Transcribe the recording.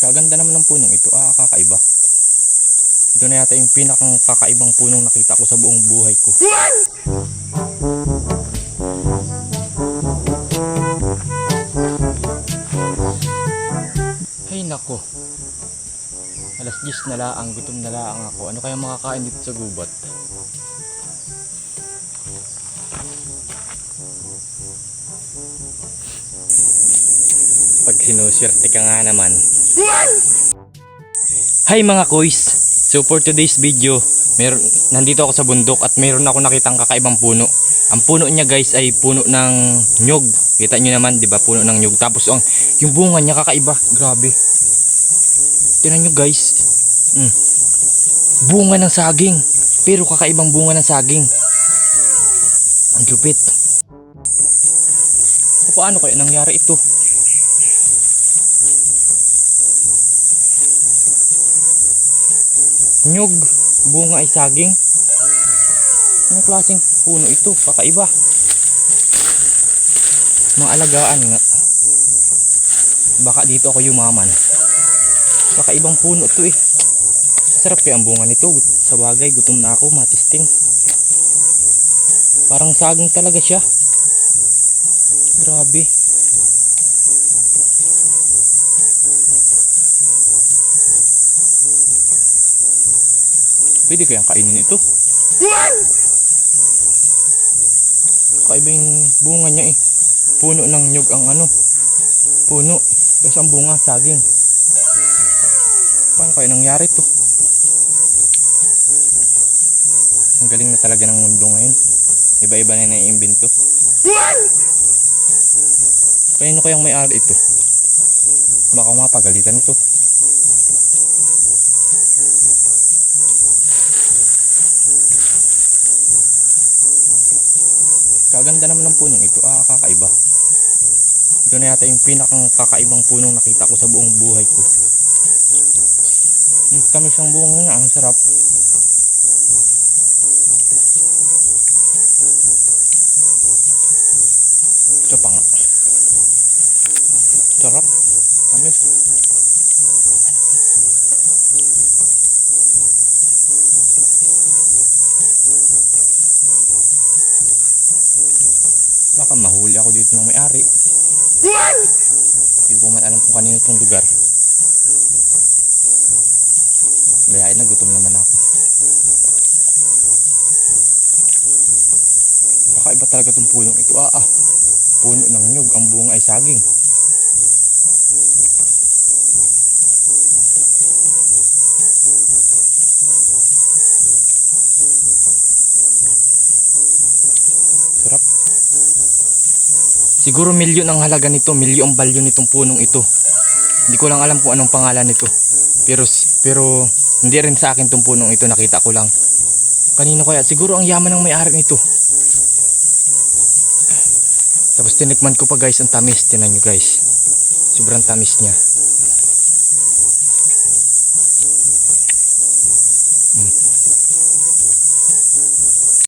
Kaganda naman ng punong ito. Kakaiba. Ito na yata yung pinakang kakaibang punong nakita ko sa buong buhay ko. Hay nako. Alas 10 na laang, gutom na laang ako. Ano kaya makakain dito sa gubat? Pag sinuswerte ka nga naman. Hi mga koys! So for today's video, nandito ako sa bundok at meron ako nakitang kakaibang puno. Ang puno niya guys ay puno ng nyug. Kita nyo naman, di ba? Puno ng nyug. Tapos yung bunga niya kakaiba. Grabe. Tingnan nyo guys. Bunga ng saging. Pero kakaibang bunga ng saging. Ang lupit. Paano kaya nangyari ito? Nyug, bunga ay saging. Anong klaseng puno ito? Kakaiba. Mga alagaan nga. Baka dito ako yumaman. Kakaibang puno ito eh. Sarap kaya ang bunga nito. Sa bagay, gutom na ako, matisting. Parang saging talaga siya. Grabe. Pwede kayang kainin ito? Kakaiba yung bunga niya eh. Puno ng nyug ang puno. Kasi ang bunga, saging. Paano kaya nangyari ito? Ang galing na talaga ng mundo ngayon. Iba-iba na naiimbento. Paano kayang may-ari ito? Baka mapagalitan ito. Kaganda naman ng punong ito. Kakaiba. Ito na yata yung pinakang kakaibang punong nakita ko sa buong buhay ko. Ang tamis ang bunga niya. Ang sarap. Ito pa nga. Sarap. Tamis. Baka mahuli ako dito ng may-ari. Hindi ko man alam kung kanino itong lugar. Bayain na, gutom naman ako. Kakaiba talaga itong punong ito. Puno ng nyug. Ang bunga ay saging. Sarap. Siguro milyon ang halaga nito, milyong value nitong punong ito. Hindi ko lang alam kung anong pangalan nito. Pero hindi rin sa akin tong punong ito, nakita ko lang. Kanino kaya? Siguro ang yaman ng may-ari nito. Tapos tinikman ko pa guys, ang tamis. Tingnan nyo guys. Sobrang tamis niya.